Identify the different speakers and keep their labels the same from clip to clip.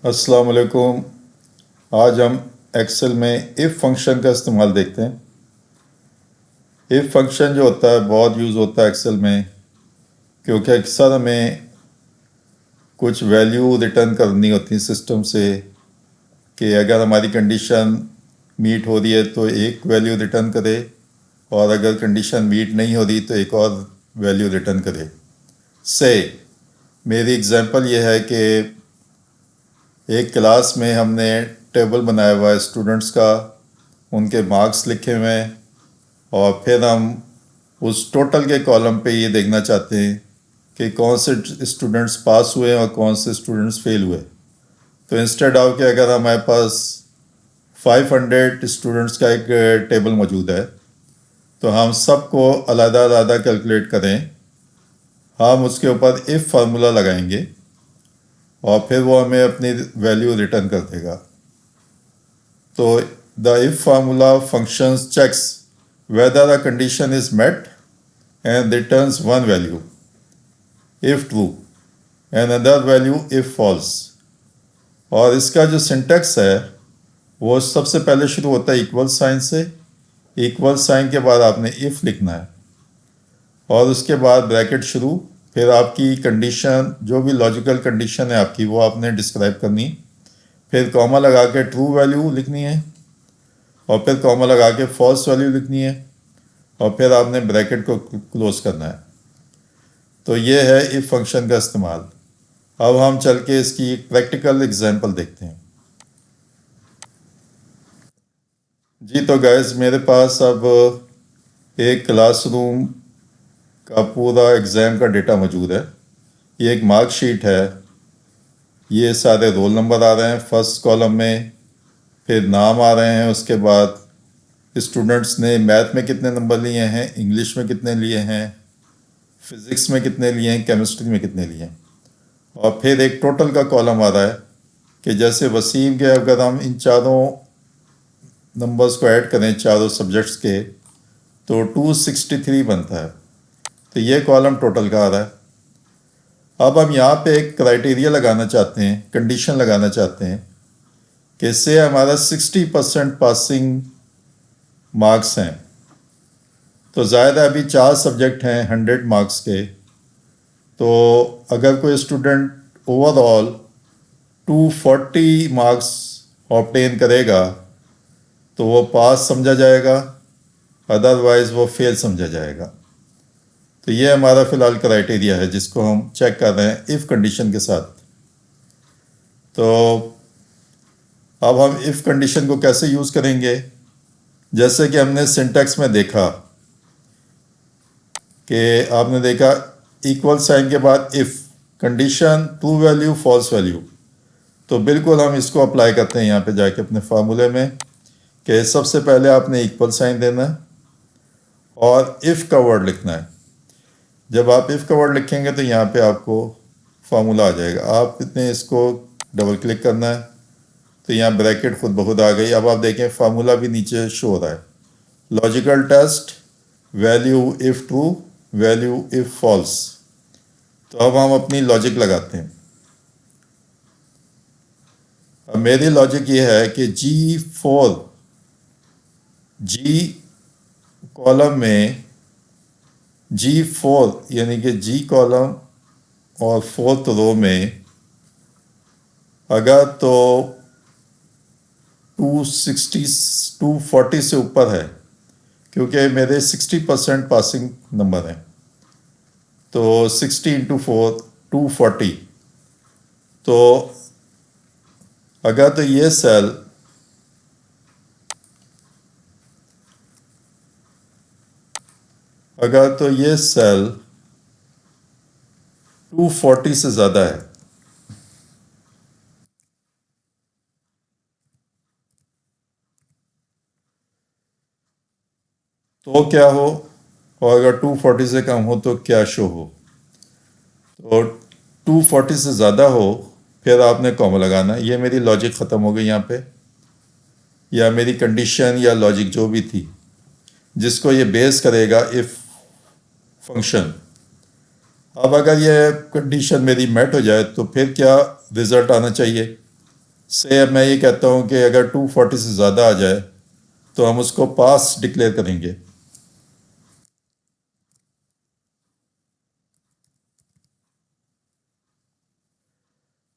Speaker 1: अस्सलाम वालेकुम। आज हम एक्सेल में इफ़ फंक्शन का इस्तेमाल देखते हैं। इफ़ फंक्शन जो होता है बहुत यूज़ होता है एक्सेल में, क्योंकि अक्सर हमें कुछ वैल्यू रिटर्न करनी होती है सिस्टम से कि अगर हमारी कंडीशन मीट हो रही है तो एक वैल्यू रिटर्न करे, और अगर कंडीशन मीट नहीं हो रही तो एक और वैल्यू रिटर्न करे। से मेरी एग्जांपल ये है कि एक क्लास में हमने टेबल बनाया हुआ है स्टूडेंट्स का, उनके मार्क्स लिखे हुए हैं, और फिर हम उस टोटल के कॉलम पे ये देखना चाहते हैं कि कौन से स्टूडेंट्स पास हुए और कौन से स्टूडेंट्स फेल हुए। तो इंस्टेड ऑफ कि अगर हमारे पास 500 स्टूडेंट्स का एक टेबल मौजूद है तो हम सबको अलग-अलग कैलकुलेट करें, हम उसके ऊपर इफ़ फार्मूला लगाएंगे और फिर वो हमें अपनी वैल्यू रिटर्न कर देगा। तो the if formula functions checks whether a condition is met and returns one value if true and another value if false। और इसका जो सिंटेक्स है वो सबसे पहले शुरू होता है इक्वल साइन से। इक्वल साइन के बाद आपने इफ़ लिखना है और उसके बाद ब्रैकेट शुरू, फिर आपकी कंडीशन जो भी लॉजिकल कंडीशन है आपकी वो आपने डिस्क्राइब करनी, फिर कॉमा लगा के ट्रू वैल्यू लिखनी है, और फिर कॉमा लगा के फॉल्स वैल्यू लिखनी है, और फिर आपने ब्रैकेट को क्लोज करना है। तो ये है इफ फंक्शन का इस्तेमाल। अब हम चल के इसकी एक प्रैक्टिकल एग्जांपल देखते हैं। जी तो गाइस, मेरे पास अब एक क्लासरूम का पूरा एग्ज़ाम का डेटा मौजूद है। ये एक मार्क शीट है, ये सारे रोल नंबर आ रहे हैं फर्स्ट कॉलम में, फिर नाम आ रहे हैं, उसके बाद स्टूडेंट्स ने मैथ में कितने नंबर लिए हैं, इंग्लिश में कितने लिए हैं, फिज़िक्स में कितने लिए हैं, केमिस्ट्री में कितने लिए हैं, और फिर एक टोटल का कॉलम आ रहा है कि जैसे वसीम के अगर हम इन चारों नंबर्स को ऐड करें चारों सब्जेक्ट्स के तो 263 बनता है। तो ये कॉलम टोटल का आ रहा है। अब हम यहाँ पे एक क्राइटेरिया लगाना चाहते हैं, कंडीशन लगाना चाहते हैं कि इससे हमारा 60% पासिंग मार्क्स हैं। तो ज़्यादा अभी 4 सब्जेक्ट हैं 100 मार्क्स के, तो अगर कोई स्टूडेंट ओवरऑल 240 मार्क्स ऑब्टेन करेगा तो वो पास समझा जाएगा, अदरवाइज़ वो फेल समझा जाएगा। तो ये हमारा फ़िलहाल क्राइटेरिया है जिसको हम चेक कर रहे हैं इफ़ कंडीशन के साथ। तो अब हम इफ़ कंडीशन को कैसे यूज़ करेंगे, जैसे कि हमने सिंटैक्स में देखा कि आपने देखा इक्वल साइन के बाद if condition true value false value, तो बिल्कुल हम इसको अप्लाई करते हैं यहाँ पे जाके अपने फार्मूले में कि सबसे पहले आपने इक्वल साइन देना है और इफ़ का वर्ड लिखना है। जब आप इफ़ का वर्ड लिखेंगे तो यहाँ पे आपको फार्मूला आ जाएगा। आपने इसको डबल क्लिक करना है तो यहाँ ब्रैकेट खुद ब खुद आ गई। अब आप देखें फार्मूला भी नीचे शो हो रहा है, logical test, value if true, value if false. तो अब हम अपनी लॉजिक लगाते हैं। अब मेरी लॉजिक ये है कि जी कॉलम में G4 यानी कि जी कॉलम और फोर्थ रो में अगर तो 240 से ऊपर है, क्योंकि मेरे 60% पासिंग नंबर हैं, तो 60 इंटू 4 240। तो अगर तो ये सेल अगर तो ये सेल 240 से ज़्यादा है तो क्या हो, और अगर 240 से कम हो तो क्या शो हो। तो 240 से ज़्यादा हो फिर आपने कॉमा लगाना। ये मेरी लॉजिक ख़त्म हो गई यहाँ पे, या मेरी कंडीशन या लॉजिक जो भी थी जिसको ये बेस करेगा इफ़ फंक्शन। अब अगर ये कंडीशन मेरी मेट हो जाए तो फिर क्या रिज़ल्ट आना चाहिए, سے اب میں یہ کہتا ہوں کہ اگر 240 سے زیادہ آ جائے تو ہم اس کو پاس ڈکلیئر کریں گے.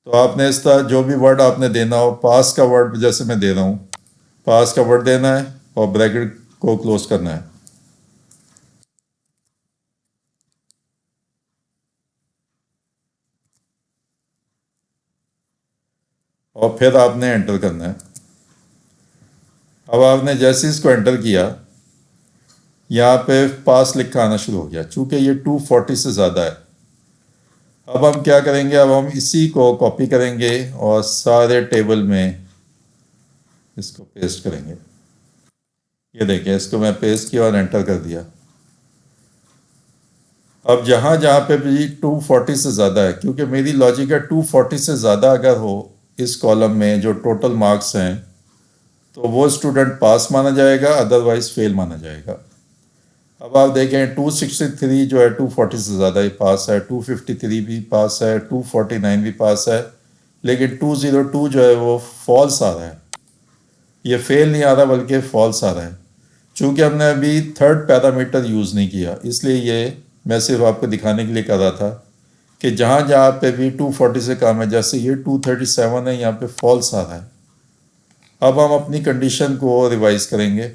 Speaker 1: تو آپ نے اس طرح جو بھی ورڈ آپ نے دینا ہو، پاس کا ورڈ جیسے میں دے رہا ہوں، پاس کا ورڈ دینا ہے اور بریکٹ کو کلوز کرنا ہے. اور پھر آپ نے انٹر کرنا ہے. اب آپ نے جیسے اس کو انٹر کیا، یہاں پہ پاس لکھا آنا شروع ہو گیا چونکہ یہ 240 سے زیادہ ہے. اب ہم کیا کریں گے، اب ہم اسی کو کاپی کریں گے اور سارے ٹیبل میں اس کو پیسٹ کریں گے. یہ دیکھیں، اس کو میں پیسٹ کیا اور انٹر کر دیا. اب جہاں جہاں پہ بھی 240 سے زیادہ ہے، کیونکہ میری لاجک ہے 240 سے زیادہ اگر ہو اس کالم میں جو ٹوٹل مارکس ہیں تو وہ اسٹوڈنٹ پاس مانا جائے گا، ادروائز فیل مانا جائے گا. اب آپ دیکھیں 263 جو ہے 240 سے زیادہ ہی پاس ہے، 253 بھی پاس ہے، 249 بھی پاس ہے، لیکن 202 جو ہے وہ فالس آ رہا ہے. یہ فیل نہیں آ رہا بلکہ فالس آ رہا ہے. چونکہ ہم نے ابھی تھرڈ پیرامیٹر یوز نہیں کیا، اس لیے یہ میں صرف آپ کو دکھانے کے لیے کر رہا تھا کہ جہاں جہاں پہ بھی 240 سے کم ہے، جیسے یہ 237 ہے، یہاں پہ فالس آ رہا ہے. اب ہم اپنی کنڈیشن کو ریوائز کریں گے.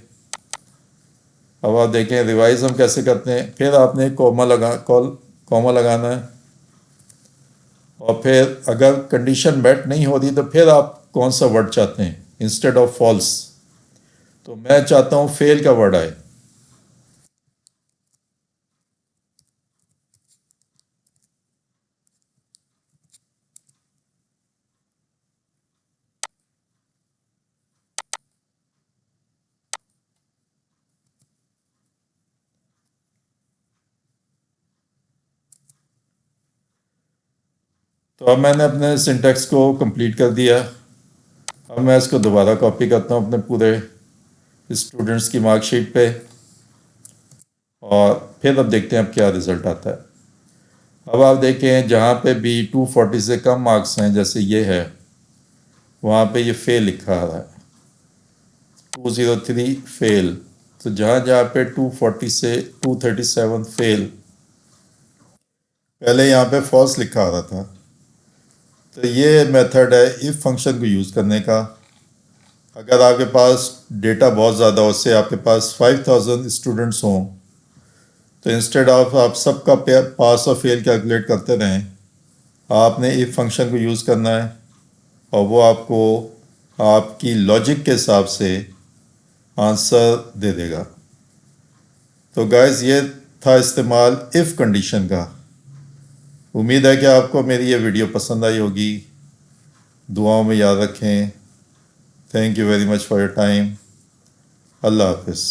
Speaker 1: اب آپ دیکھیں ریوائز ہم کیسے کرتے ہیں. پھر آپ نے کوما لگانا ہے، اور پھر اگر کنڈیشن میٹ نہیں ہو رہی تو پھر آپ کون سا ورڈ چاہتے ہیں انسٹیڈ آف فالس. تو میں چاہتا ہوں فیل کا ورڈ آئے. تو اب میں نے اپنے سنٹیکس کو کمپلیٹ کر دیا. اب میں اس کو دوبارہ کاپی کرتا ہوں اپنے پورے اسٹوڈنٹس کی مارک شیٹ پہ، اور پھر اب دیکھتے ہیں اب کیا رزلٹ آتا ہے. اب آپ دیکھیں جہاں پہ بھی 240 سے کم مارکس ہیں، جیسے یہ ہے، وہاں پہ یہ فیل لکھا آ رہا ہے، 203 فیل. تو جہاں جہاں پہ 240 سے 237 فیل، پہلے یہاں پہ فالس لکھا آ رہا تھا. تو یہ میتھڈ ہے ایف فنکشن کو یوز کرنے کا. اگر آپ کے پاس ڈیٹا بہت زیادہ ہو، اس سے آپ کے پاس 5000 اسٹوڈنٹس ہوں، تو انسٹیڈ آف آپ سب کا پاس اور فیل کیلکولیٹ کرتے رہیں، آپ نے ایف فنکشن کو یوز کرنا ہے، اور وہ آپ کو آپ کی لاجک کے حساب سے آنسر دے دے گا. تو گائز یہ تھا استعمال ایف کنڈیشن کا. امید ہے کہ آپ کو میری یہ ویڈیو پسند آئی ہوگی. دعاؤں میں یاد رکھیں. Thank you very much for your time. اللہ حافظ.